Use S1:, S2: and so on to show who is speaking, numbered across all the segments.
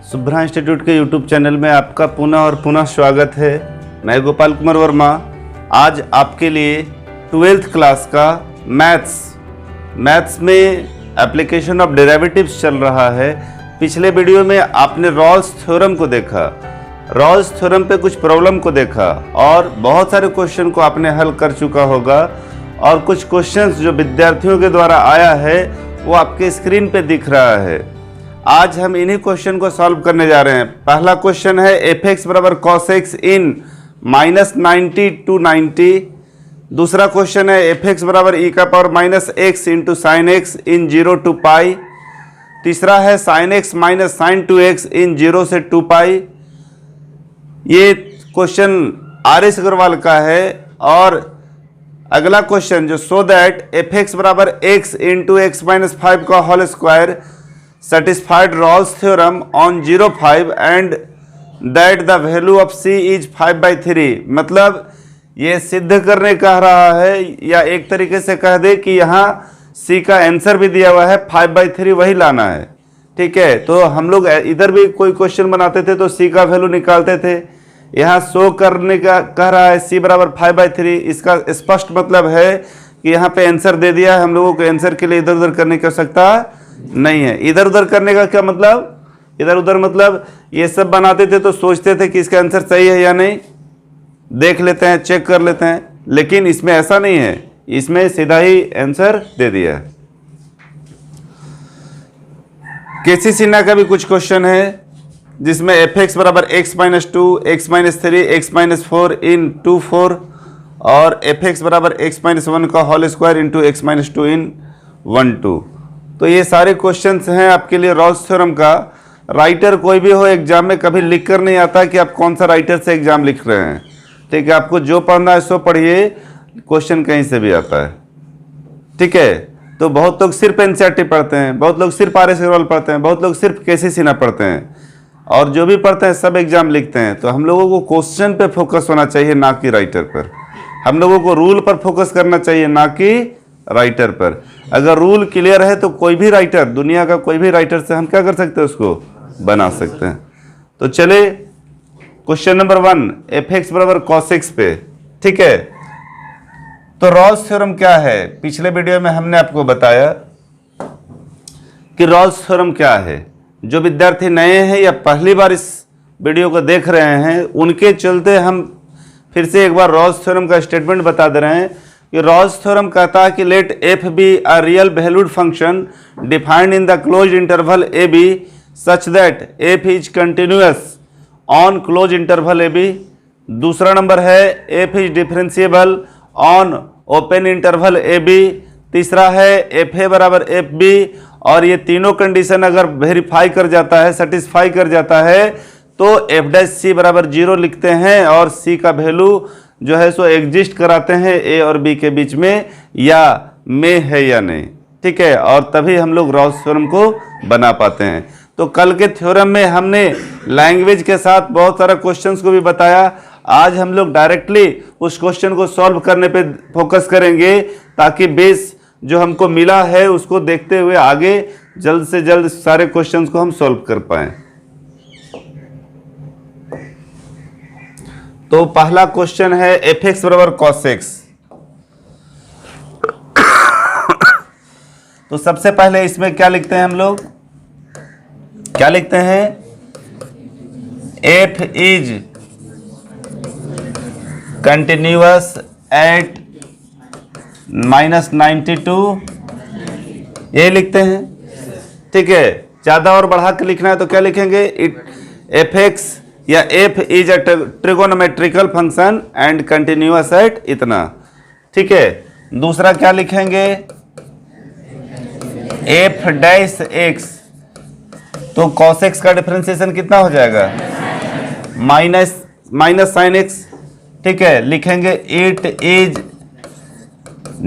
S1: Shubhra institute के YouTube channel में आपका पुनः और पुनः स्वागत है। मैं गोपाल कुमार वर्मा आज आपके लिए 12th क्लास का मैथ्स में एप्लीकेशन ऑफ डेरिवेटिव्स चल रहा है। पिछले वीडियो में आपने रॉल्स थ्योरम को देखा, रॉल्स थ्योरम पे कुछ प्रॉब्लम को देखा और बहुत सारे क्वेश्चन को आपने हल कर चुका होगा और कुछ क्वेश्चंस जो विद्यार्थियों के द्वारा आया है वो आपके स्क्रीन पे दिख रहा है। आज हम इन्हीं क्वेश्चन को सॉल्व करने जा रहे हैं। पहला क्वेश्चन है f(x) बराबर cos x इन -90 to 90। दूसरा क्वेश्चन है f(x) बराबर e⁻⁻x into sin x in 0 to π। तीसरा है sin x minus sin 2x इन 0 से 2π। ये क्वेश्चन आर.एस. अग्रवाल का है। और अगला क्वेश्चन जो सो दैट f(x) बराबर x इंटू x-5 का whole square satisfied Rolle's theorem on 0,5 and that the value of c is 5/3। मतलब ये सिद्ध करने कह रहा है या एक तरीके से कह दे कि यहाँ c का आंसर भी दिया हुआ है 5/3 वही लाना है। ठीक है, तो हम लोग इधर भी कोई क्वेश्चन बनाते थे तो c का वैल्यू निकालते थे। यहाँ शो करने का कह रहा है c बराबर 5/3। इसका स्पष्ट मतलब है कि यहाँ पे आंसर दे दिया है। हम लोगों को आंसर के लिए इधर उधर करने की आवश्यकता नहीं है। इधर उधर करने का क्या मतलब, इधर उधर मतलब ये सब बनाते थे तो सोचते थे कि इसका आंसर सही है या नहीं, देख लेते हैं, चेक कर लेते हैं, लेकिन इसमें ऐसा नहीं है। इसमें सीधा ही आंसर दे दिया है। केसी सिन्हा का भी कुछ क्वेश्चन है जिसमें f(x) बराबर x-2 x-3 x-4 इन 2 4 और f(x) बराबर x-1 का होल स्क्वायर इंटू x-2 इन 1 2। तो ये सारे क्वेश्चंस हैं आपके लिए रॉल्स थ्योरम का। राइटर कोई भी हो एग्जाम में कभी लिख कर नहीं आता कि आप कौन सा राइटर से एग्जाम लिख रहे हैं। ठीक है, आपको जो पढ़ना है सो पढ़िए, क्वेश्चन कहीं से भी आता है। ठीक है, तो बहुत लोग सिर्फ एनसीईआरटी पढ़ते हैं, बहुत लोग सिर्फ आर.एस. अग्रवाल पढ़ते हैं, बहुत लोग सिर्फ केसी सिन्हा पढ़ते हैं और जो भी पढ़ते हैं सब एग्जाम लिखते हैं। तो हम लोगों को क्वेश्चन पे फोकस होना चाहिए ना कि राइटर पर। हम लोगों को रूल पर फोकस करना चाहिए ना कि राइटर पर। अगर रूल क्लियर है तो कोई भी राइटर, दुनिया का कोई भी राइटर से हम क्या कर सकते हैं, उसको बना सकते हैं। तो चले क्वेश्चन नंबर 1 f(x) बराबर cos x पे। ठीक है, तो रॉल्स थ्योरम क्या है, पिछले वीडियो में हमने आपको बताया कि रॉल्स थ्योरम क्या है। जो विद्यार्थी नए हैं या पहली बार इस वीडियो को देख रहे हैं उनके चलते हम फिर से एक बार रॉल्स थ्योरम का स्टेटमेंट बता दे रहे हैं कि रॉल्स थ्योरम कहता है कि let f be a real valued function defined in the close interval a b such that f is continuous on close interval a b। दूसरा नंबर है f is differentiable on open interval a b। तीसरा है f a बराबर f b। और ये तीनों condition अगर वेरीफाई कर जाता है, सेटिस्फाई कर जाता है तो f' बराबर 0 लिखते हैं और c का वैल्यू जो है सो एग्जिस्ट कराते हैं a और b के बीच में या में है या नहीं। ठीक है, और तभी हम लोग रॉल्स थ्योरम को बना पाते हैं। तो कल के थ्योरम में हमने लैंग्वेज के साथ बहुत सारा क्वेश्चंस को भी बताया। आज हम लोग डायरेक्टली उस क्वेश्चन को सॉल्व करने पे फोकस करेंगे ताकि बेस जो हमको मिला है उसको देखते हुए आगे जल्द से जल्द सारे क्वेश्चंस को हम सॉल्व कर पाएं। तो पहला क्वेश्चन है f(x) बराबर cos x। तो सबसे पहले इसमें क्या लिखते हैं हम लोग, क्या लिखते हैं, f इज कंटिन्यूअस एट -92 ये लिखते हैं। ठीक है, ज़्यादा और बढ़ा के लिखना है तो क्या लिखेंगे, f(x) या f is a trigonometrical function and continuous at इतना। ठीक है, दूसरा क्या लिखेंगे, f'(x) तो cos x का डिफरेंशिएशन कितना हो जाएगा, माइनस sin x। ठीक है, लिखेंगे it is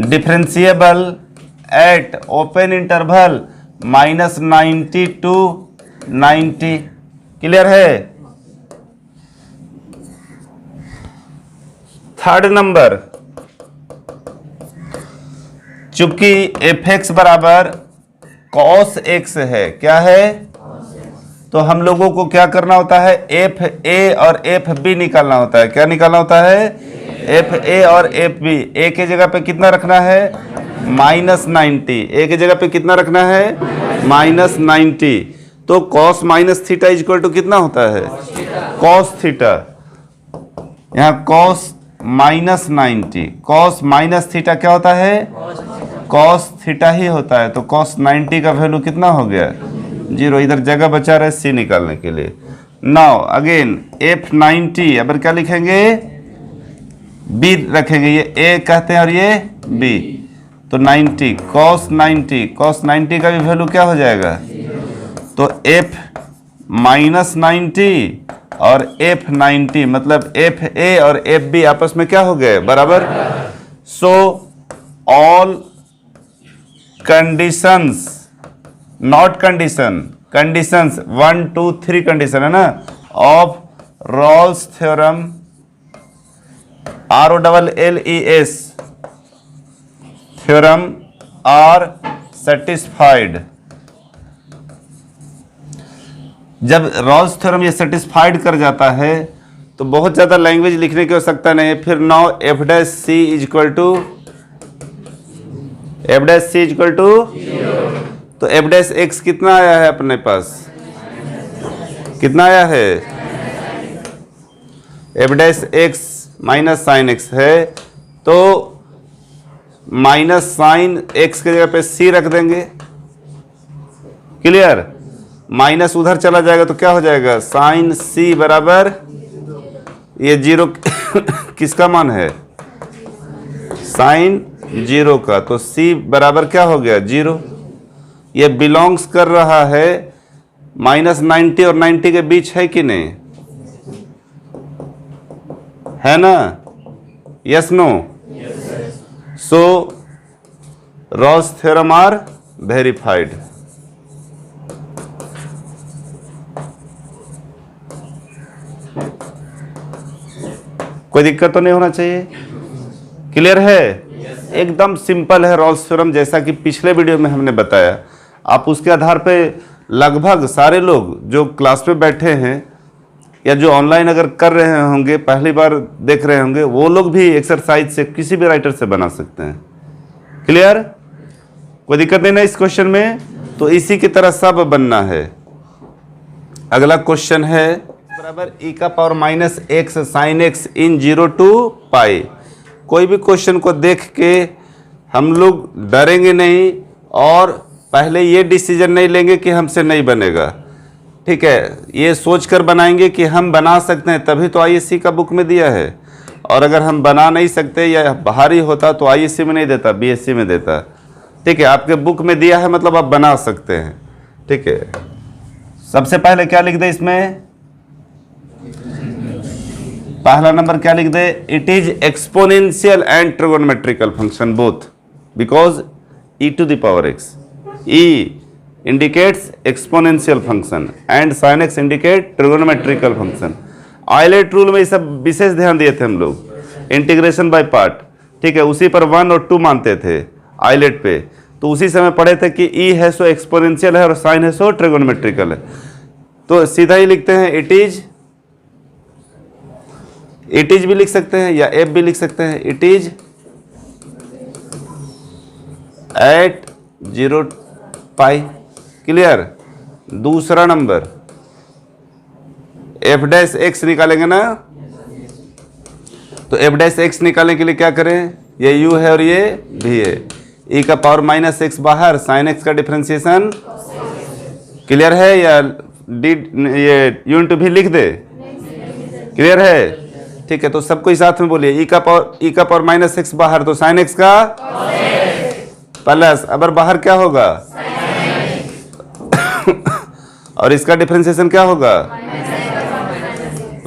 S1: differentiable eight open interval -90 to 90। Clear है। थर्ड नंबर, चूंकि f(x) बराबर cos x है, क्या है, तो हम लोगों को क्या करना होता है, एफ ए और एफ बी निकालना होता है। क्या निकालना होता है, एफ ए और एफ बी। ए के जगह पे कितना रखना है, -90। ए के जगह पे कितना रखना है, -90। तो cos minus theta is equal to कितना होता है, कॉस थीटा। यहाँ कॉस -90, कॉस माइनस थीटा क्या होता है, कॉस थीटा ही होता है। तो कॉस 90 का वैल्यू कितना हो गया, 0। इधर जगह बचा रहे सी निकालने के लिए। नाउ अगेन F90, अब क्या लिखेंगे, बी रखेंगे, ये ए कहते हैं और ये बी। तो 90 कॉस 90, कॉस 90 का भी वैल्यू क्या हो जाएगा, तो F -90 और F90, मतलब एफ ए और एफ बी आपस में क्या हो गए, बराबर। So all conditions, not condition, conditions 1 2 3 condition है ना, of Rolle's theorem, ROLLES theorem are satisfied. जब रॉल्स थ्योरम ये सेटिस्फाइड कर जाता है तो बहुत ज्यादा लैंग्वेज लिखने की आवश्यकता नहीं है। फिर now f dash c is equal to, f dash c is equal to, तो एफ डैश एक्स कितना आया है अपने पास, कितना आया है, f dash x minus sine x है। तो माइनस साइन एक्स की जगह पे सी रख देंगे, क्लियर। माइनस उधर चला जाएगा तो क्या हो जाएगा, साइन सी बराबर ये 0 किसका मान है, साइन 0 का। तो सी बराबर क्या हो गया, 0। ये बिलोंग्स कर रहा है -90 और 90 के बीच, है कि नहीं, है ना, yes no. So Rolle's theorem are verified. कोई दिक्कत तो नहीं होना चाहिए, क्लियर है, एकदम सिंपल है रॉल्स थ्योरम, जैसा कि पिछले वीडियो में हमने बताया। आप उसके आधार पे लगभग सारे लोग जो क्लास में बैठे हैं या जो ऑनलाइन अगर कर रहे होंगे, पहली बार देख रहे होंगे, वो लोग भी एक्सरसाइज से किसी भी राइटर से बना सकते हैं, क्लियर। कोई दिक्कत नहीं ना इस क्वेश्चन में। तो इसी की तरह सब बनना है। अगला क्वेश्चन है बराबर e का power -x sin x in 0 to पाई। कोई भी क्वेश्चन को देख के हम लोग डरेंगे नहीं और पहले ये डिसीजन नहीं लेंगे कि हमसे नहीं बनेगा, ठीक है। ये सोचकर बनाएंगे कि हम बना सकते हैं, तभी तो आईएससी का बुक में दिया है। और अगर हम बना नहीं सकते या बाहरी होता तो आईएससी में नहीं देता, बीएससी में देता, ठीक है। आपके बुक में दिया है मतलब आप बना सकते हैं, ठीक है। सबसे पहले क्या लिख दे इसमें, पहला नंबर क्या लिख दे, it is exponential and trigonometrical function both because e to the power x, e indicates exponential function and sin x indicate trigonometrical function। आइलेट रूल में ये सब विशेष ध्यान दिए थे हम लोग, इंटीग्रेशन बाय पार्ट, ठीक है। उसी पर 1 और 2 मानते थे आइलेट पे, तो उसी समय पढ़े थे कि e है सो एक्सपोनेंशियल है और साइन है सो ट्रिगोनोमेट्रिकल है। तो सीधा ही लिखते हैं इट इज भी लिख सकते हैं या एफ भी लिख सकते हैं, it is at 0 pi, clear. दूसरा नंबर एफ डैश एक्स निकालेंगे ना, तो एफ डैश एक्स निकालने के लिए क्या करें, ये u है और ये v है, e का पावर -x बाहर, साइन x का डिफरेंशिएशन, क्लियर है। या डी ये यूनिट भी लिख दे, क्लियर है, ठीक है। तो सबको साथ में बोलिए, e का पावर -x बाहर, तो साइन x का प्लस, अब बाहर क्या होगा और इसका डिफरेंशिएशन क्या होगा,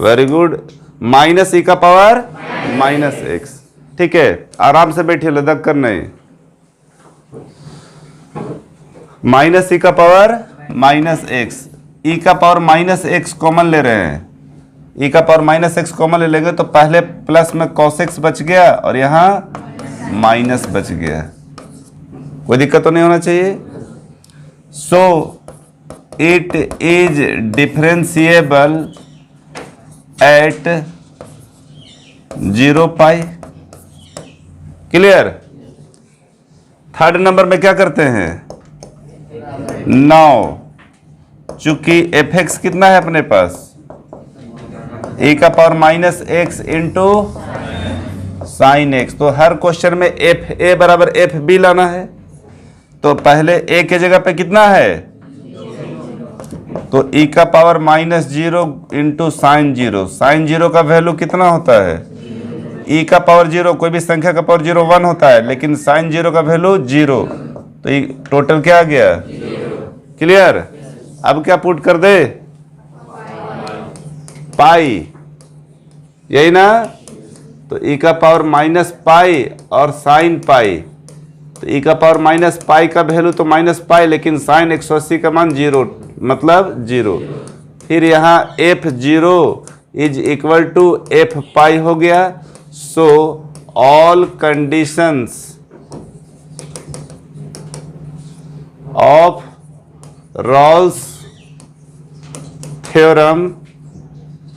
S1: वेरी गुड, -e का पावर -x, ठीक है। आराम से बैठिए, लदक कर नहीं, -e का पावर -x, e का पावर -x कॉमन ले रहे हैं, e का पावर -x कॉमन ले लेंगे तो पहले प्लस में cos x बच गया और यहाँ माइनस बच गया, कोई दिक्कत तो नहीं होना चाहिए। So it is differentiable eight 0 pi. Clear. Third number में क्या करते हैं, नाउ चूंकि एफ एक्स कितना है अपने पास, e का power minus x into sine x. तो हर क्वेश्चन में एफ ए बराबर एफ बी लाना है। तो पहले ए के जगह पे कितना है, तो e का power minus 0 into sine 0। Sine 0 का वैल्यू कितना होता है, e का पावर 0, कोई भी संख्या का पावर 0 1 होता है, लेकिन साइन 0 का वैल्यू 0। तो ये टोटल क्या आ गया, क्लियर। अब क्या पुट कर दे, पाई, यही ना। तो e का पावर माइनस पाई और साइन पाई। तो e का पावर माइनस पाई का वैल्यू तो माइनस पाई, लेकिन साइन 180 का मान 0, मतलब 0। फिर यहाँ f0 is equal to f pi हो गया। So all conditions of Rolle's theorem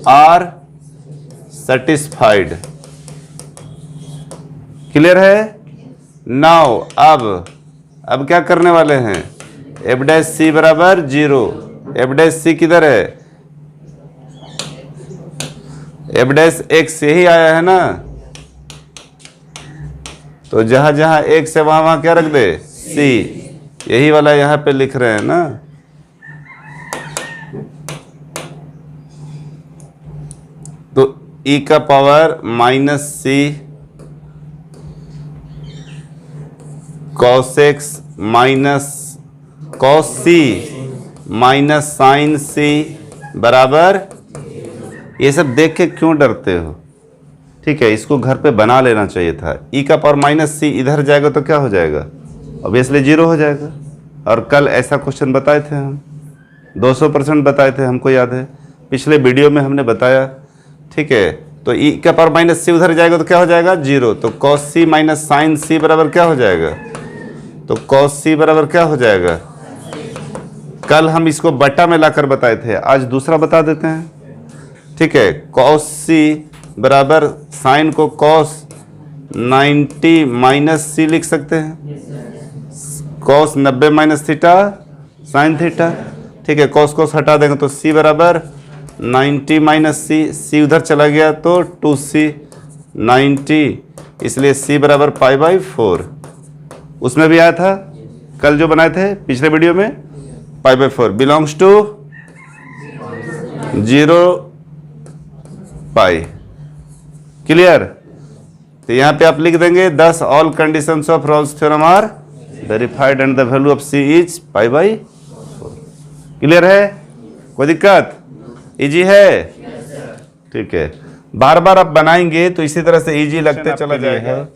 S1: are satisfied. Clear है। नाउ अब क्या करने वाले हैं, एफ डैश सी बराबर 0। एफ डैश सी किधर है, एफ डैश एक्स यही आया है ना। तो जहां जहां एक्स है वहां वहां क्या रख दे, सी। यही वाला यहां पे लिख रहे हैं ना। तो e का पावर माइनस सी कॉस एक्स माइनस कॉस सी माइनस साइन सी बराबर, ये सब देख के क्यों डरते हो, ठीक है, इसको घर पे बना लेना चाहिए था। e का पावर माइनस सी इधर जाएगा तो क्या हो जाएगा, ऑब्वियसली 0 हो जाएगा। और कल ऐसा क्वेश्चन बताए थे हम, 200% बताए थे, हमको याद है, पिछले वीडियो में हमने बताया, ठीक है। तो e का पावर माइनस सी उधर जाएगा तो क्या हो जाएगा, 0। तो कॉस सी माइनस साइन सी बराबर क्या हो जाएगा, तो कॉस सी बराबर क्या हो जाएगा। कल हम इसको बटा में लाकर बताए थे, आज दूसरा बता देते हैं, ठीक है। कॉस सी बराबर साइन को कॉस 90 माइनस सी लिख सकते हैं, cos 90 minus theta sine theta, ठीक है। कॉस कॉस हटा देंगे तो सी बराबर 90 माइनस सी, सी उधर चला गया तो 2c 90, इसलिए सी बराबर पाई बाई 4। उसमें भी आया था कल जो बनाए थे पिछले वीडियो में, pi by 4 belongs to 0 pi. Clear. तो यहाँ पे आप लिख देंगे 10 all conditions of Rolle's theorem are verified and the value of c is pi by 4। Clear है, कोई दिक्कत, इजी है, ठीक है। बार बार आप बनाएंगे तो इसी तरह से इजी लगते चला जाएगा।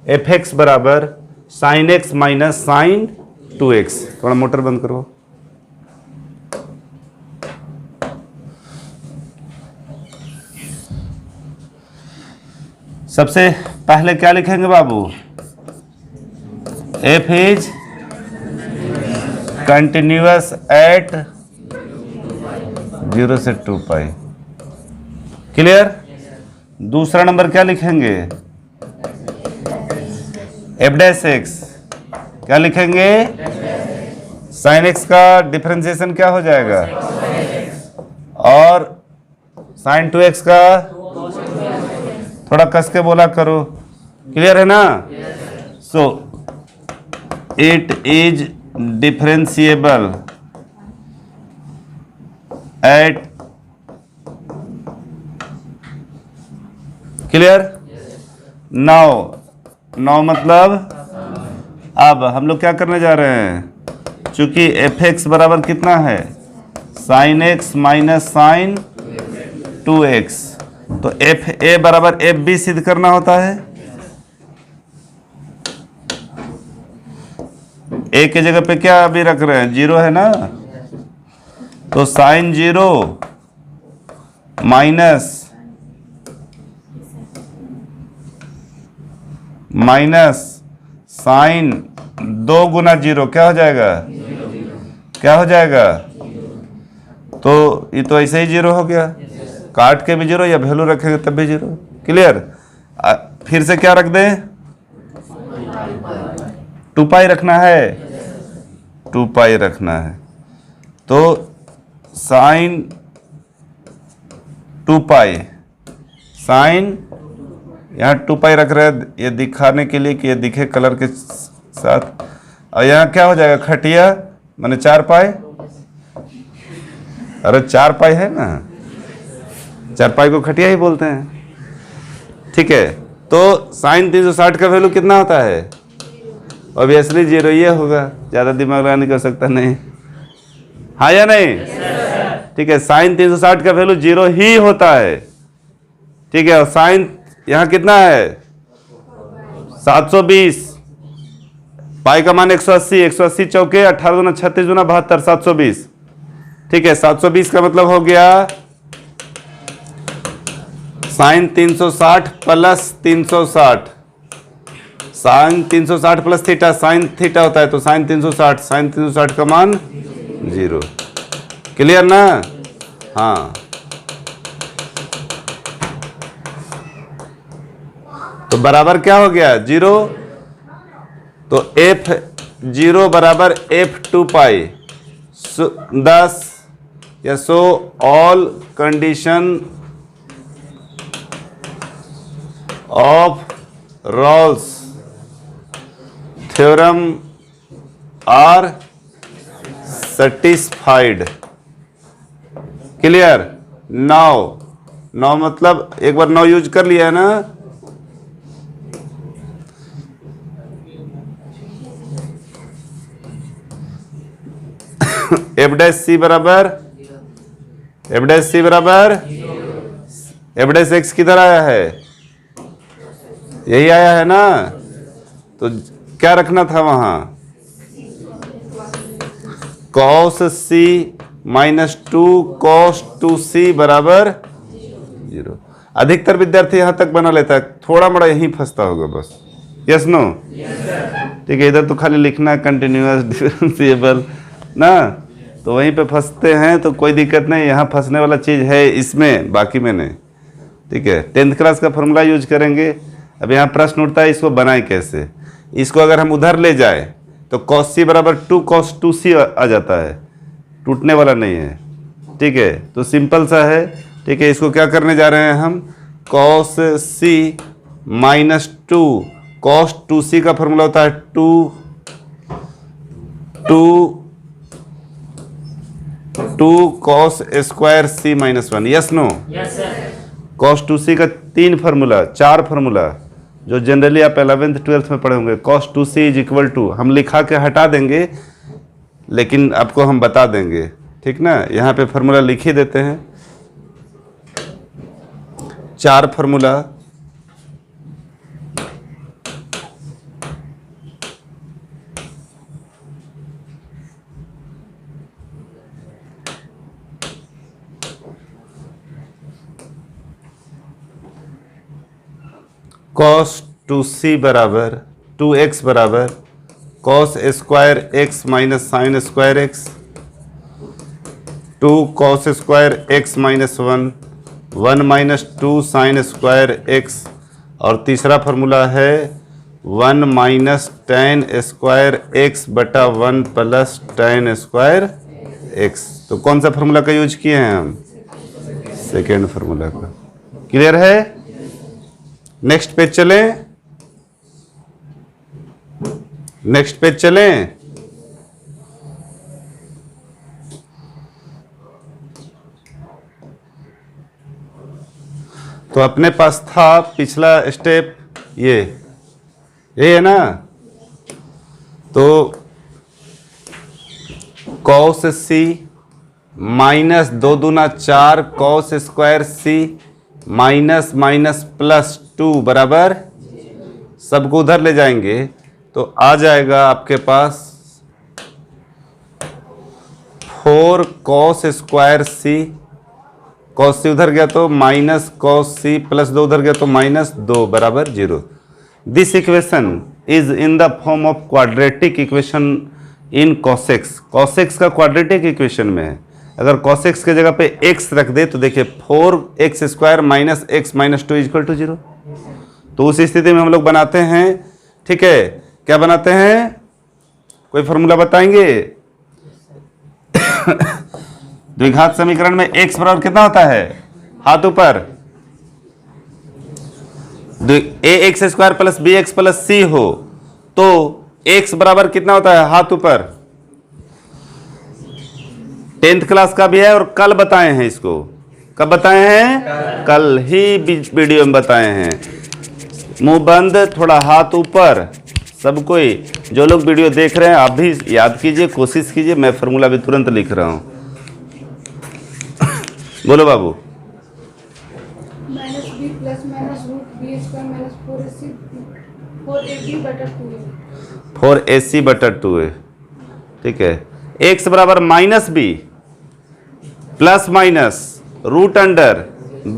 S1: एफ एक्स बराबर sine x minus sine 2x। थोड़ा मोटर बंद करो। सबसे पहले क्या लिखेंगे बाबू, एफ इज कंटिन्यूअस एट 0 से 2 पाई। क्लियर। दूसरा नंबर क्या लिखेंगे, एफ डैश एक्स, क्या लिखेंगे, साइन एक्स का डिफरेंशिएशन क्या हो जाएगा, और साइन 2x का, थोड़ा कस के बोला करो, क्लियर है ना। So it is differentiable eight, clear. Now मतलब अब हम लोग क्या करने जा रहे हैं, चूंकि एफ एक्स बराबर कितना है, sign x minus sine 2x, तो एफ ए बराबर एफ बी सिद्ध करना होता है। ए के जगह पे क्या अभी रख रहे हैं, 0 है ना। तो साइन 0 माइनस साइन 2 गुना 0 क्या हो जाएगा, क्या हो जाएगा, तो ये तो ऐसे ही जीरो हो गया, काट के भी जीरो या वैल्यू रखेंगे तब भी जीरो। क्लियर? फिर से क्या रख दें? 2 पाई रखना है, 2 पाई रखना है। तो साइन 2 पाई, साइन यहाँ 2 पाई रख रहे हैं ये दिखाने के लिए कि ये दिखे कलर के साथ। और यहाँ क्या हो जाएगा? खटिया माने 4 पाई। अरे 4 पाई है ना, 4 पाई को खटिया ही बोलते हैं। ठीक है, तो साइन 360 का वैल्यू कितना होता है? ऑब्वियसली जीरो ये होगा, ज़्यादा दिमाग लगाने की आवश्यकता नहीं, हाँ या नहीं? ठीक है, साइन 360 का वैल्यू जीरो ही होता है। ठीक है, और साइन यहाँ कितना है? 720। पाई का मान 180, 180 चौके 18 दूना 36 दूना 72, 720। ठीक है, 720 का मतलब हो गया sine 360 plus 360, sine 360 plus theta, sine theta होता है तो साइन 360, साइन 360 का मान 0। क्लियर ना? हाँ, तो बराबर क्या हो गया? 0। तो F0 बराबर F2 पाई 10 या so all condition of Rolle's theorem are satisfied. Clear? Now मतलब एक बार नाउ यूज कर लिया है ना। एफ डैश सी बराबर एफ डैश एक्स किधर आया है? यही आया है ना। तो क्या रखना था वहां? कॉस सी माइनस 2 कॉस 2c बराबर 0। अधिकतर विद्यार्थी यहां तक बना लेता है, थोड़ा मोड़ा यहीं फंसता होगा बस। Yes no? ठीक है, इधर तो खाली लिखना है कंटिन्यूअस डिफरेंशिएबल ना, तो वहीं पे फंसते हैं, तो कोई दिक्कत नहीं, यहाँ फंसने वाला चीज़ है इसमें, बाकी में नहीं। ठीक है, 10th क्लास का फॉर्मूला यूज करेंगे। अब यहाँ प्रश्न उठता है इसको बनाए कैसे। इसको अगर हम उधर ले जाए तो cos c बराबर 2 cos 2c आ जाता है, टूटने वाला नहीं है। ठीक है, तो सिंपल सा है। ठीक है, इसको क्या करने जा रहे हैं हम? cos c minus 2 cos 2c का फॉर्मूला होता है 2 cos square c minus 1। Yes no? cos 2c का 3 फार्मूला, 4 फार्मूला जो जनरली आप 11th 12th में पढ़े होंगे। cos 2c is equal to, हम लिखा के हटा देंगे लेकिन आपको हम बता देंगे। ठीक ना, यहाँ पे फार्मूला लिख ही देते हैं, 4 फार्मूला। cos 2c बराबर 2x बराबर cos square x minus sine square x, 2 cos square x minus 1, 1 minus 2 sine square x, और तीसरा फार्मूला है 1 माइनस tan स्क्वायर x बटा 1 प्लस tan स्क्वायर x। तो कौन सा फार्मूला का यूज किए हैं हम? सेकेंड फार्मूला का। क्लियर है? नेक्स्ट पेज चलें, नेक्स्ट पेज चलें। तो अपने पास था पिछला स्टेप ये है ना। तो cos c माइनस 2 दूना 4 cos square c minus minus plus 2 बराबर, सबको उधर ले जाएंगे तो आ जाएगा आपके पास 4 cos square c, cos c उधर गया तो माइनस cos c प्लस 2 उधर गया तो माइनस 2 बराबर 0। This equation is in the form of quadratic equation in cos x। cos x का क्वाड्रेटिक इक्वेशन में है, अगर cos x के जगह पे x रख दे तो देखिए 4x² minus x minus 2 equal to 0। तो उस स्थिति में हम लोग बनाते हैं, ठीक है, क्या बनाते हैं, कोई फॉर्मूला बताएंगे? द्विघात समीकरण में x बराबर कितना होता है, हाथ ऊपर, ax² plus bx plus c हो तो x बराबर कितना होता है, हाथ ऊपर। 10th क्लास का भी है और कल बताए हैं इसको। कब बताए हैं? कल ही वीडियो में बताए हैं। मुंह बंद, थोड़ा हाथ ऊपर, सब कोई जो लोग वीडियो देख रहे हैं आप भी याद कीजिए, कोशिश कीजिए। मैं फॉर्मूला भी तुरंत लिख रहा हूं। बोलो बाबू।
S2: -b plus minus root b square minus 4ac बटा 2a।
S1: ठीक है, x बराबर minus b plus minus root under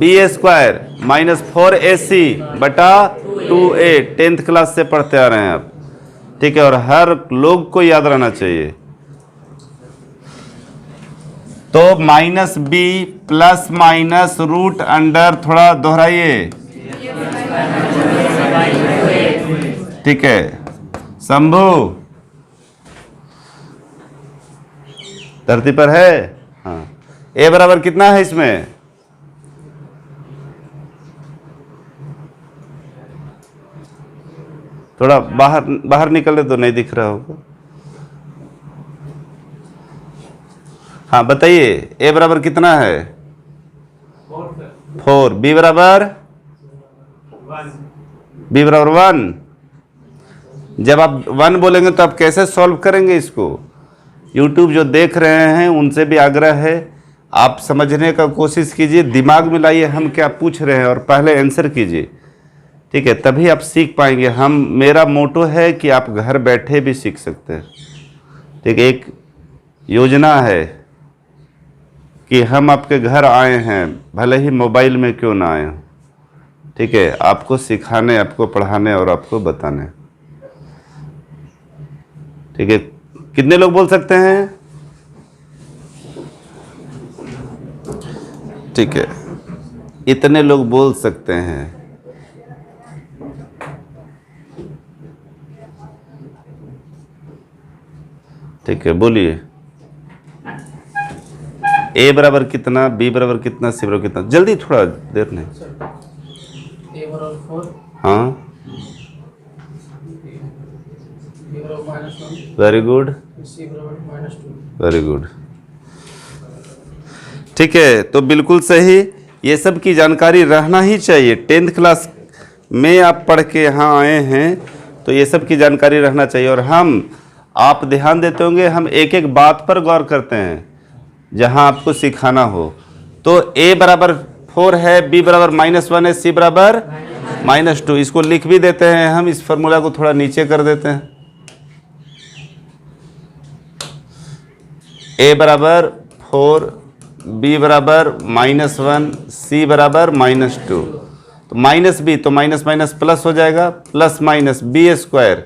S1: b² minus 4ac बटा 2a। 10th क्लास से पढ़ते आ रहे हैं आप, ठीक है, और हर लोग को याद रहना चाहिए। तो minus b plus minus root under, थोड़ा दोहराइए, ठीक है। शंभू धरती पर है, हाँ। ए बराबर कितना है इसमें, थोड़ा बाहर निकले तो नहीं दिख रहा होगा। हाँ बताइए, ए बराबर कितना है, 4, बी बराबर 1। जब आप 1 बोलेंगे तो आप कैसे सॉल्व करेंगे इसको? YouTube जो देख रहे हैं उनसे भी आग्रह है, आप समझने का कोशिश कीजिए, दिमाग में लाइए हम क्या पूछ रहे हैं और पहले आंसर कीजिए, ठीक है, तभी आप सीख पाएंगे। मेरा मोटो है कि आप घर बैठे भी सीख सकते हैं, ठीक है। एक योजना है कि हम आपके घर आए हैं, भले ही मोबाइल में क्यों ना आए, ठीक है, आपको सिखाने, आपको पढ़ाने और आपको बताने, ठीक है। कितने लोग बोल सकते हैं? ठीक है, इतने लोग बोल सकते हैं। ठीक है, बोलिए। ए बराबर कितना, बी बराबर कितना, सी बराबर कितना, जल्दी, थोड़ा देर नहीं।
S2: ए बराबर 4,
S1: हाँ,
S2: बी बराबर -1,
S1: वेरी गुड,
S2: सी बराबर -2।
S1: वेरी गुड, ठीक है। तो बिल्कुल सही, ये सब की जानकारी रहना ही चाहिए। 10th क्लास में आप पढ़ के यहाँ आए हैं तो ये सब की जानकारी रहना चाहिए। और आप ध्यान देते होंगे, हम एक एक बात पर गौर करते हैं जहाँ आपको सिखाना हो। तो a बराबर 4 है, b बराबर -1 है, c बराबर -2। इसको लिख भी देते हैं हम, इस फॉर्मूला को थोड़ा नीचे कर देते हैं। a बराबर 4, b बराबर -1, c बराबर -2। तो माइनस बी, तो माइनस माइनस प्लस हो जाएगा, प्लस माइनस b²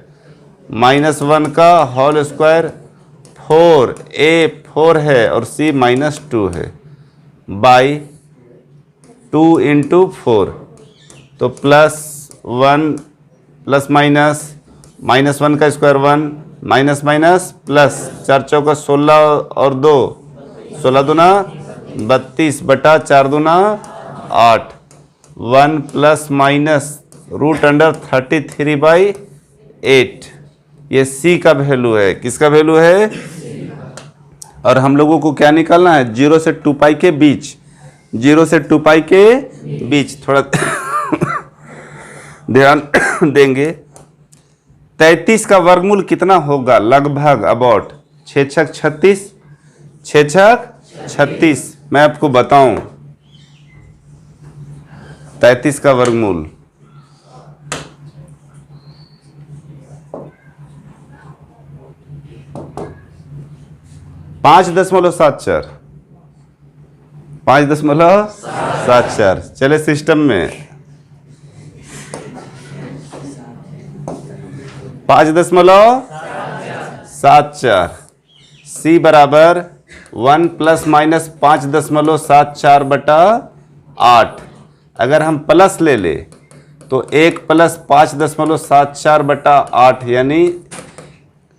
S1: -1 का होल स्क्वायर, 4, a 4 है और c -2 है, बाई 2 × 4। तो +1 प्लस माइनस -1 का स्क्वायर 1, माइनस माइनस प्लस, 4 चौका 16 और 2, 16 दूना 32 बटा 4 दूना 8। 1 प्लस माइनस रूट अंडर 33/8। ये c का वैल्यू है, किसका वैल्यू है? और हम लोगों को क्या निकालना है? 0 से 2π के बीच, 0 से 2π के बीच। थोड़ा ध्यान देंगे। 33 का वर्गमूल कितना होगा? लगभग अबाउट 6 छक 36, 6 छक 36। मैं आपको बताऊं 33 का वर्गमूल 5.74, 5.74। चले सिस्टम में 5.74। सी बराबर 1 प्लस माइनस 5.74/8। अगर हम प्लस ले ले तो 1 प्लस 5.74/8 यानी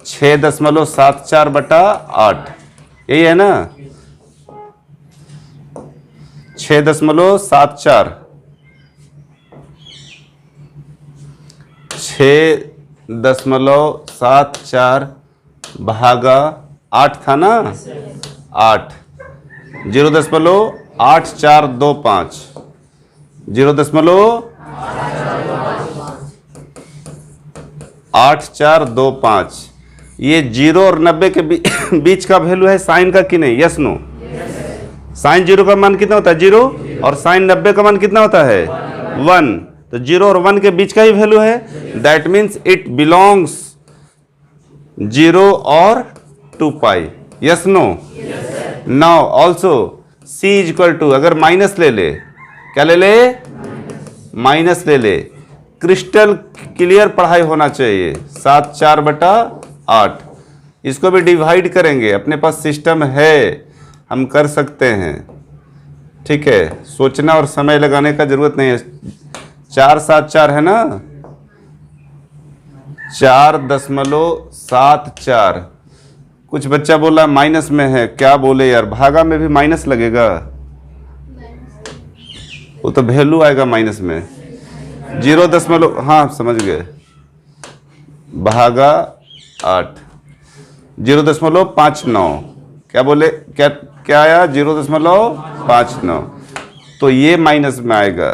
S1: 6.74/8। यही है ना, 6.74 6.74 भागा 8 था ना, 8 0.8425 0.8425। ये 0 और 90 के बीच का वैल्यू है साइन का कि नहीं? Yes no? साइन 0 का मान कितना होता है? 0। और साइन 90 का मान कितना होता है? 1। तो 0 और 1 के बीच का ही वैल्यू है, दैट मीन्स इट बिलोंग्स 0 और 2 पाई। Yes no? Now also c is equal to, अगर माइनस ले ले, क्या ले ले? माइनस ले ले। क्रिस्टल क्लियर पढ़ाई होना चाहिए। 7/4/8 इसको भी डिवाइड करेंगे, अपने पास सिस्टम है, हम कर सकते हैं। ठीक है, सोचना और समय लगाने का जरूरत नहीं है। 4/7/4 है ना, 4.74। कुछ बच्चा बोला माइनस में है, क्या बोले यार, भागा में भी माइनस लगेगा, वो तो वैल्यू आएगा माइनस में। 0. हाँ समझ गए, भागा 8 0.59। क्या बोले, क्या आया? 0.59। तो ये माइनस में आएगा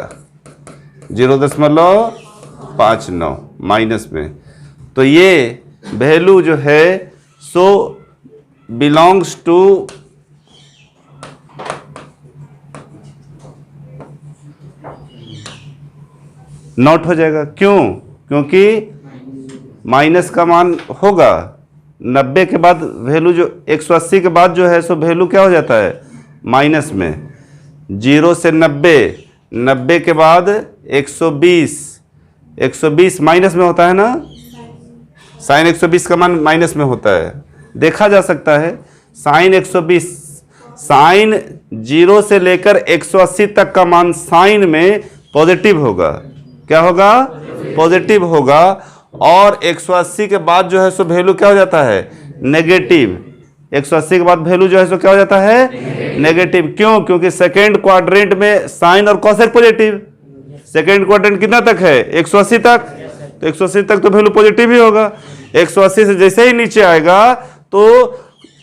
S1: 0.59 माइनस में। तो ये वैल्यू जो है सो बिलोंग्स टू नॉट हो जाएगा। क्यों? क्योंकि माइनस का मान होगा 90 के बाद वैल्यू, जो 180 के बाद जो है सो वैल्यू क्या हो जाता है? माइनस में। 0 से 90, 90 के बाद 120, 120 माइनस में होता है ना, साइन 120 का मान माइनस में होता है, देखा जा सकता है। साइन 120, साइन 0 से लेकर 180 तक का मान साइन में पॉजिटिव होगा। क्या होगा? पॉजिटिव होगा। और 180 के बाद जो है सो वैल्यू क्या हो जाता है? नेगेटिव। 180 के बाद वैल्यू जो है सो क्या हो जाता है? नेगेटिव। क्यों? क्योंकि सेकेंड क्वाड्रेंट में साइन और कॉसेक पॉजिटिव। सेकेंड क्वाड्रेंट कितना तक है? 180 तक। तो 180 तक तो वैल्यू पॉजिटिव ही होगा। 180 से जैसे ही नीचे आएगा तो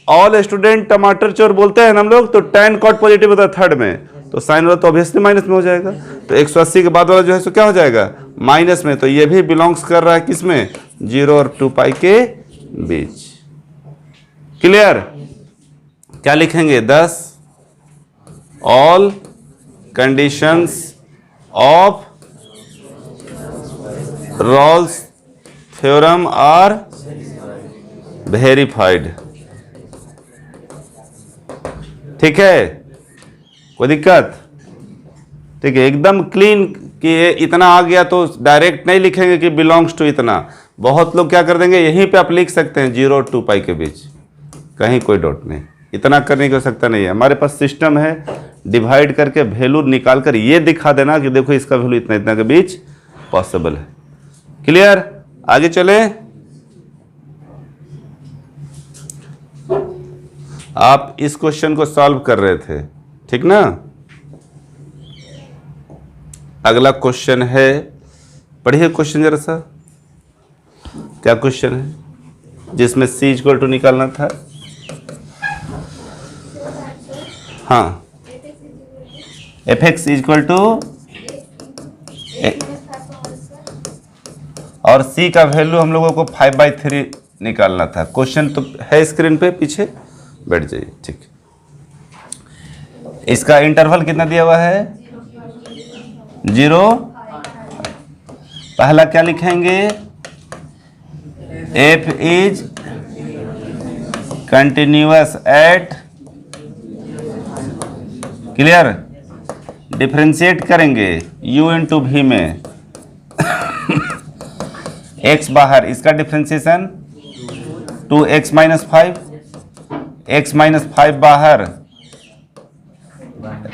S1: ऑल स्टूडेंट टमाटर चोर बोलते हैं हम लोग, तो tan cot पॉजिटिव होता है थर्ड में, तो साइन वाला तो ऑब्वियसली माइनस में हो जाएगा। तो 180 के बाद वाला जो है सो क्या हो जाएगा? माइनस में। तो ये भी बिलोंग्स कर रहा है किसमें? 0 और 2 पाई के बीच। क्लियर? क्या लिखेंगे? 10 all conditions of Rolle's theorem are verified. ठीक है, कोई दिक्कत? ठीक है, एकदम क्लीन कि इतना आ गया तो डायरेक्ट नहीं लिखेंगे कि बिलोंग्स टू इतना। बहुत लोग क्या कर देंगे, यहीं पे आप लिख सकते हैं 0 और 2 पाई के बीच, कहीं कोई डॉट नहीं। इतना करने की आवश्यकता नहीं है। हमारे पास सिस्टम है, डिवाइड करके वैल्यू निकाल कर ये दिखा देना कि देखो इसका वैल्यू इतना इतना के बीच पॉसिबल है। क्लियर? आगे चले। आप इस क्वेश्चन को सॉल्व कर रहे थे, ठीक ना? अगला क्वेश्चन है, पढ़िए क्वेश्चन जरा सा। क्या क्वेश्चन है जिसमें c इक्वल टू निकालना था? हाँ, fx इक्वल टू, और c का वैल्यू हम लोगों को 5/3 निकालना था। क्वेश्चन तो है स्क्रीन पे, पीछे बैठ जाइए। ठीक, इसका इंटरवल कितना दिया हुआ है? 0। पहला क्या लिखेंगे? f is continuous eight, clear? Differentiate करेंगे u इंटू v में x बाहर, इसका डिफरेंशिएशन 2x - 5, x माइनस 5 बाहर,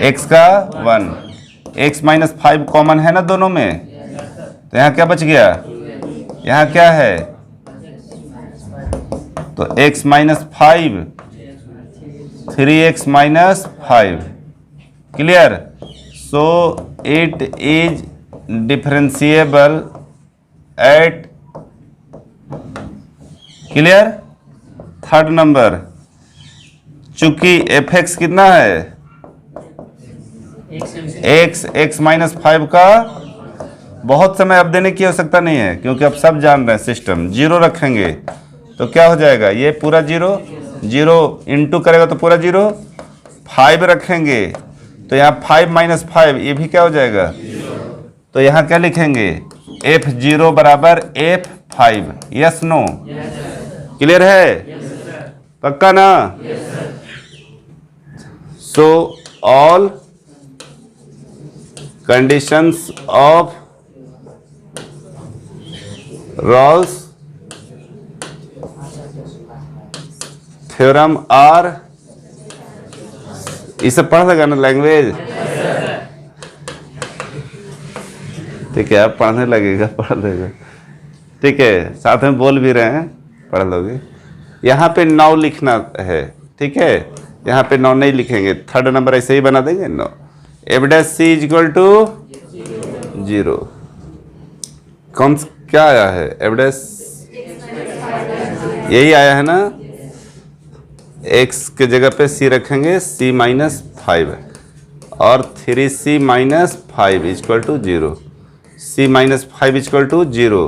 S1: x का 1, x माइनस 5 कॉमन है ना दोनों में, तो यहाँ क्या बच गया, यहाँ क्या है, तो x minus 5, 3x minus 5, clear. So it is differentiable eight, clear. Third number, चूंकि fx कितना है, x माइनस 5 का बहुत समय अब देने की आवश्यकता नहीं है, क्योंकि अब सब जान रहे हैं सिस्टम। जीरो रखेंगे तो क्या हो जाएगा, ये पूरा जीरो, जीरो इंटू करेगा तो पूरा जीरो। 5 रखेंगे तो यहाँ 5 माइनस 5, ये भी क्या हो जाएगा, तो यहाँ क्या लिखेंगे, f0 बराबर f5, यस नो, क्लियर है, पक्का ना। So all conditions of Rawls theorem are, इसे पढ़ लगा ना लैंग्वेज, ठीक है, आप पढ़ने लगेगा, पढ़ लेगा, ठीक है, साथ में बोल भी रहे हैं, पढ़ लोगे। यहाँ पे 9 लिखना है, ठीक है, यहाँ पे 9 नहीं लिखेंगे, थर्ड नंबर ऐसे ही बना देंगे 9। F dash c is equal to 0, कौन क्या आया है, एफ डैश यही आया है ना, x के जगह पे c रखेंगे, c माइनस 5 और 3c minus 5 equal to 0, c minus 5 equal to 0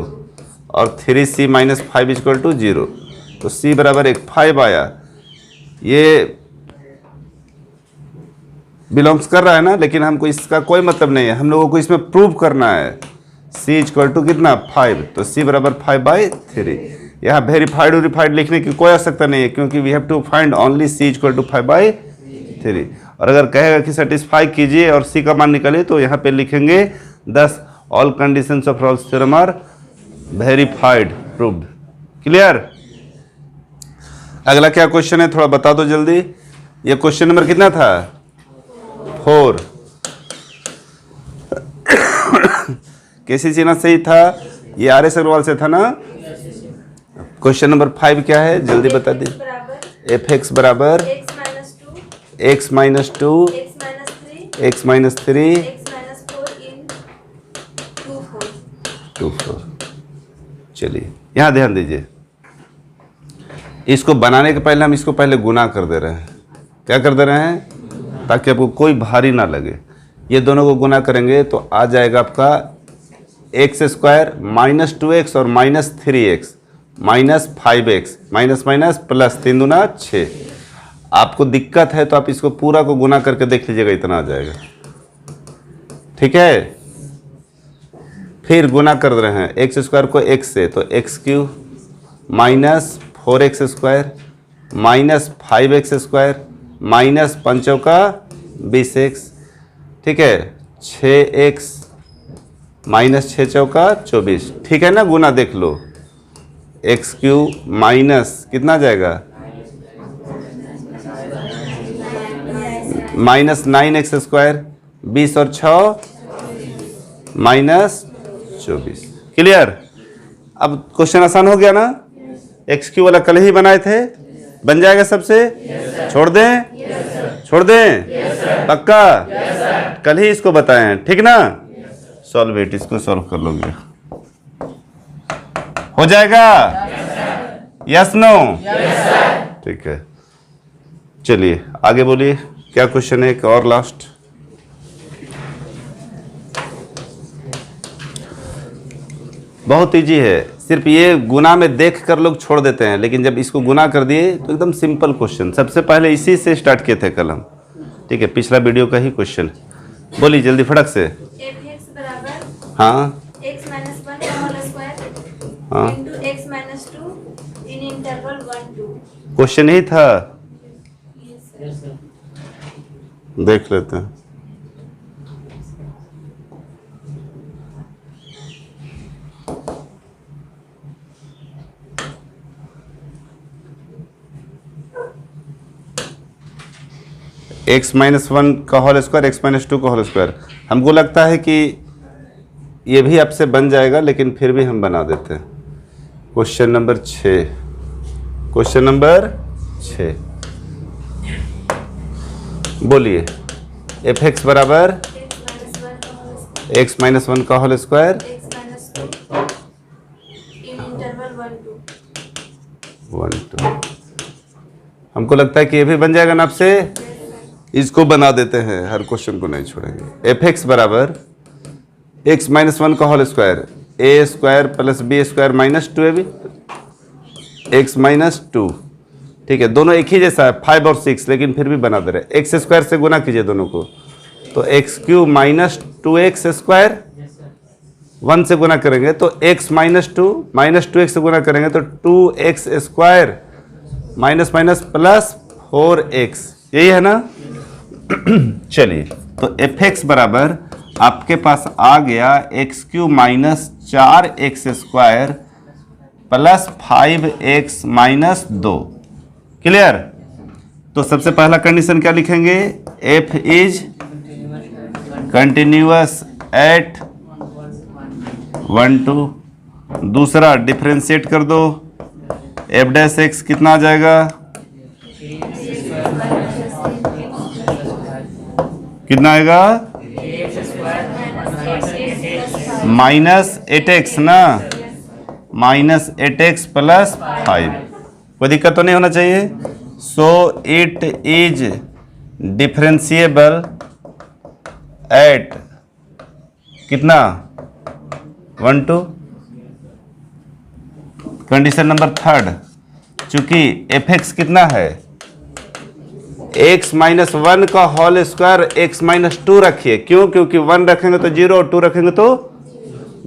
S1: और 3c माइनस 5 इक्वल टू 0, तो c बराबर 5 आया। ये बिलोंग्स कर रहा है ना, लेकिन हमको इसका कोई मतलब नहीं है, हम लोगों को इसमें प्रूव करना है। c इक्वल टू कितना 5, तो c बराबर 5/3। यहाँ वेरीफाइड वेरीफाइड लिखने की कोई आवश्यकता नहीं है, क्योंकि we have to find only c equal to 5/3। और अगर कहेगा कि सेटिस्फाई कीजिए और c का मान निकले, तो यहाँ पे लिखेंगे 10 all conditions of Rolle's theorem are verified, proved, clear. अगला क्या क्वेश्चन है, थोड़ा बता दो जल्दी। ये क्वेश्चन नंबर कितना था, 4। कैसी चीना सही था, ये आर एस अग्रवाल से था ना। क्वेश्चन नंबर 5 क्या है, जल्दी बता दी। एफ एक्स बराबर x माइनस 2, x माइनस 3, 2 4। चलिए यहाँ ध्यान दीजिए, इसको बनाने के पहले हम इसको पहले गुना कर दे रहे हैं। क्या कर दे रहे हैं, ताकि आपको कोई भारी ना लगे। ये दोनों को गुना करेंगे तो आ जाएगा आपका एक्स स्क्वायर माइनस 2x और minus 3x minus 5x, minus minus plus, 3 दूना 6। आपको दिक्कत है तो आप इसको पूरा को गुना करके देख लीजिएगा, इतना आ जाएगा, ठीक है। फिर गुना कर रहे हैं एक्स स्क्वायर को x से, तो x³ minus 4x square minus 5x square minus 5 का 20x, ठीक है, 6x माइनस 6 चौका 24, ठीक है ना। गुना देख लो, x³ माइनस कितना आ जाएगा, माइनस 9x स्क्वायर, 20 और 6 माइनस 24, क्लियर। अब क्वेश्चन आसान हो गया ना, x³ वाला कल ही बनाए थे, बन जाएगा सबसे। छोड़ दें, छोड़ दें, पक्का, कल ही इसको बताए हैं, ठीक ना। सॉल्व इट, इसको सॉल्व कर लोगे, हो जाएगा, यस नो, ठीक है। चलिए आगे बोलिए, क्या क्वेश्चन है, एक और लास्ट। बहुत इजी है, सिर्फ ये गुना में देख कर लोग छोड़ देते हैं, लेकिन जब इसको गुना कर दिए तो एकदम सिंपल क्वेश्चन। सबसे पहले इसी से स्टार्ट किए थे कल हम, ठीक है, पिछला वीडियो का ही क्वेश्चन। बोलिए जल्दी फटक से। हाँ
S3: x minus 1 का होल स्क्वायर
S1: हाँ,
S3: into x minus 2 in interval 1 2।
S1: Question ही था,
S2: Yes, sir.
S1: देख लेते हैं। एक्स माइनस वन का whole square, x minus two का होल स्क्वायर। हमको लगता है कि ये भी आपसे बन जाएगा, लेकिन फिर भी हम बना देते हैं। क्वेश्चन नंबर 6, क्वेश्चन नंबर 6 बोलिए। एफ एक्स बराबर
S3: x minus 1 का whole square,
S1: x minus one का whole square,
S3: x minus 2 in interval 1 2.
S1: 1 2। हमको लगता है कि ये भी बन जाएगा ना आपसे। इसको बना देते हैं, हर क्वेश्चन को नहीं छोड़ेंगे। एफ एक्स बराबर एक्स माइनस वन का whole square, a square plus b square minus 2 ab x minus 2। ठीक है, दोनों एक ही जैसा है, 5 और 6, लेकिन फिर भी बना दे रहे हैं। एक्स स्क्वायर से गुना कीजिए दोनों को, तो x Q minus 2x square, 1 से गुना करेंगे तो x माइनस 2x से गुना करेंगे तो 2x square minus minus plus 4x, यही है ना। चलिए, तो एफ एक्स बराबर आपके पास आ गया x Q minus 4x square plus 5x minus 2। Clear. तो सबसे पहला कंडीशन क्या लिखेंगे, एफ इज कंटिन्यूअस एट 1 2। दूसरा डिफरेंशिएट कर दो, एफ डैश एक्स कितना आ जाएगा, कितना आएगा, माइनस 8x ना, माइनस 8x प्लस 5। कोई दिक्कत तो नहीं होना चाहिए। So it is differentiable eight कितना, 1 2। कंडीशन नंबर 3, चूंकि एफ एक्स कितना है, x माइनस 1 का होल स्क्वायर x माइनस 2 रखिए। क्यों, क्योंकि 1 रखेंगे तो 0 और 2 रखेंगे तो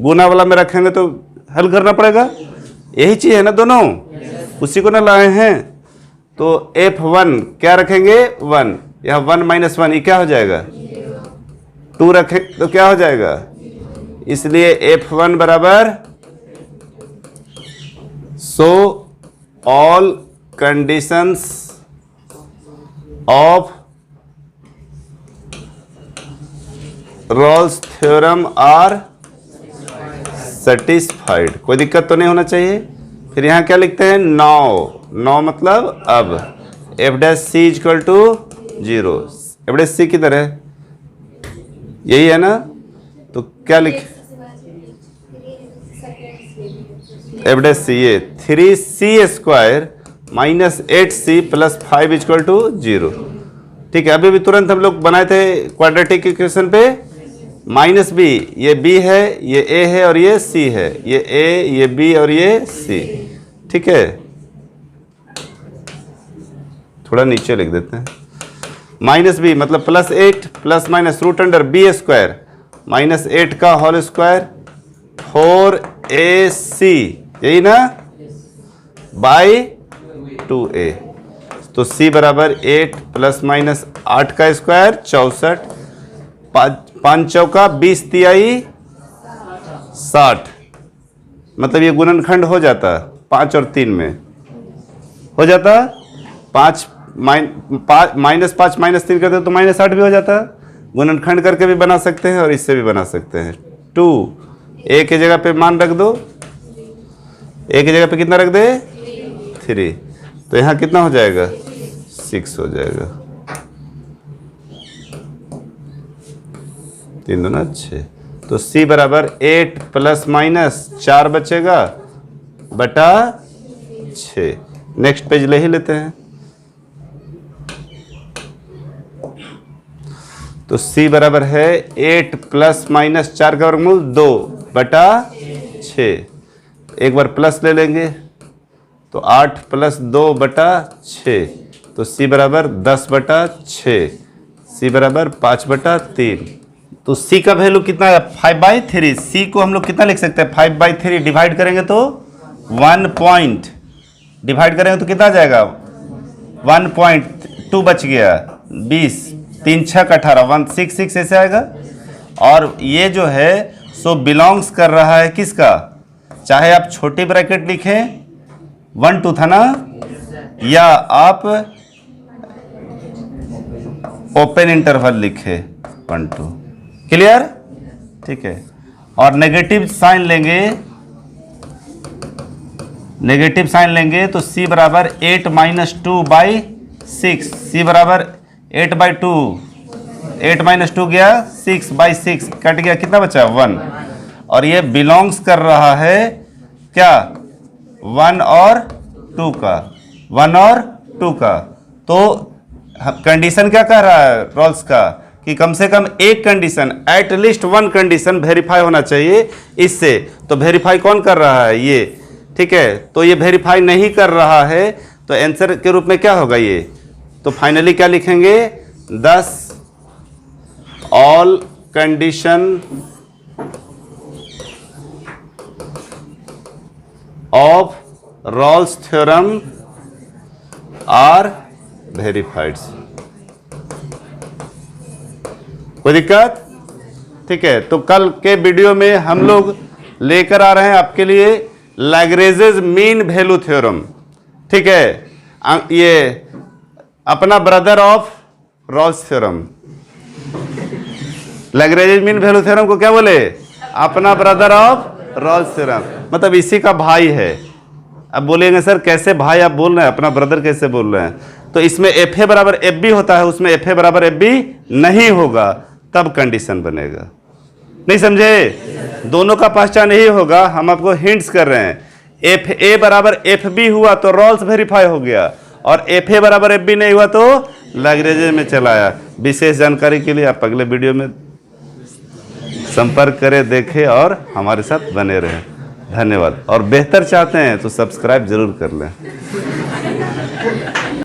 S1: गुना वाला में रखेंगे तो हल करना पड़ेगा। यही चीज है ना, दोनों उसी को ना लाए हैं। तो f1 क्या रखेंगे, 1, यह 1 माइनस 1 ये क्या हो जाएगा, 2 रखें तो क्या हो जाएगा। इसलिए f1 बराबर, so all conditions of Rolle's theorem are satisfied. कोई दिक्कत तो नहीं होना चाहिए। फिर यहाँ क्या लिखते हैं, 9 मतलब अब f dash c equal to 0। F dash c किधर है, यही है ना, तो क्या लिख, एफ डैश सी ये 3c square minus 8c plus 5 equal to 0। ठीक है, अभी भी तुरंत हम लोग बनाए थे क्वाड्रेटिक इक्वेशन पे, माइनस बी, ये b है, ये a है और ये c है, ये a, ये b और ये c। ठीक है, थोड़ा नीचे लिख देते हैं। माइनस बी मतलब plus 8 plus minus root under b square minus 8 का होल स्क्वायर 4ac, यही ना, बाई 2a। तो c बराबर 8 प्लस माइनस 8 का स्क्वायर 64, 5 चौका 20 तिहाई 60। मतलब ये गुणनखंड हो जाता 5 और 3 में हो जाता 5 माइनस 5 माइनस 3 करते तो माइनस 8 भी हो जाता। गुणनखंड करके भी बना सकते हैं और इससे भी बना सकते हैं। 2 a की जगह पे मान रख दो, a की जगह पे कितना रख दे, 3, तो यहाँ कितना हो जाएगा, 6 हो जाएगा। 3 दूना 6, तो c बराबर 8 प्लस माइनस 4 बचेगा बटा 6। नेक्स्ट पेज ले ही लेते हैं। तो c बराबर है 8 प्लस माइनस 4 का वर्गमूल 2 बटा 6। एक बार प्लस ले लेंगे तो 8 प्लस 2 बटा 6, तो c बराबर 10 बटा 6, c बराबर 5 बटा 3। तो c का वैल्यू कितना है, 5/3। c को हम लोग कितना लिख सकते हैं, 5/3 डिवाइड करेंगे तो 1 पॉइंट, डिवाइड करेंगे तो कितना आ जाएगा, 1.2 बच गया, 20, 3 6 का 18, 166 ऐसे आएगा। और ये जो है सो बिलोंग्स कर रहा है किसका, चाहे आप छोटी ब्रैकेट लिखें 1 2 था ना, या आप ओपन इंटरवल लिखे 1 2। क्लियर? ठीक है। और नेगेटिव साइन लेंगे, नेगेटिव साइन लेंगे तो c बराबर 8 माइनस 2/6, c बराबर 8/2, 8 माइनस 2 गया 6/6, कट गया, कितना बचा 1। और ये बिलोंग्स कर रहा है क्या 1 और 2 का, 1 और 2 का। तो कंडीशन क्या कह रहा है रॉल्स का कि कम से कम एक condition, at least 1 condition verify होना चाहिए इससे। तो वेरीफाई कौन कर रहा है ये, ठीक है। तो ये वेरीफाई नहीं कर रहा है, तो आंसर के रूप में क्या होगा ये, तो फाइनली क्या लिखेंगे 10 all condition of Rolle's theorem are verified. कोई दिक्कत? ठीक है। तो कल के वीडियो में हम लोग लेकर आ रहे हैं आपके लिए लैग्रेंजेस मीन वैल्यू थ्योरम, ठीक है। ये अपना brother of Rolle's theorem. Lagrange's mean value theorem को क्या बोले, अपना ब्रदर ऑफ रॉल्स थ्योरम, मतलब इसी का भाई है। अब बोलेंगे सर कैसे भाई आप बोल रहे हैं, अपना ब्रदर कैसे बोल रहे हैं, तो इसमें एफ ए बराबर एफ बी होता है, उसमें एफ ए बराबर एफ बी नहीं होगा, तब कंडीशन बनेगा। नहीं समझे? दोनों का पहचान यही होगा, हम आपको हिंट्स कर रहे हैं। एफ ए बराबर एफ बी हुआ तो रॉल्स वेरीफाई हो गया, और एफ ए बराबर एफ बी नहीं हुआ तो लैग्रेंज में चला आया। विशेष जानकारी के लिए आप अगले वीडियो में संपर्क करें, देखें और हमारे साथ बने रहें। धन्यवाद। और बेहतर चाहते हैं तो सब्सक्राइब जरूर कर लें।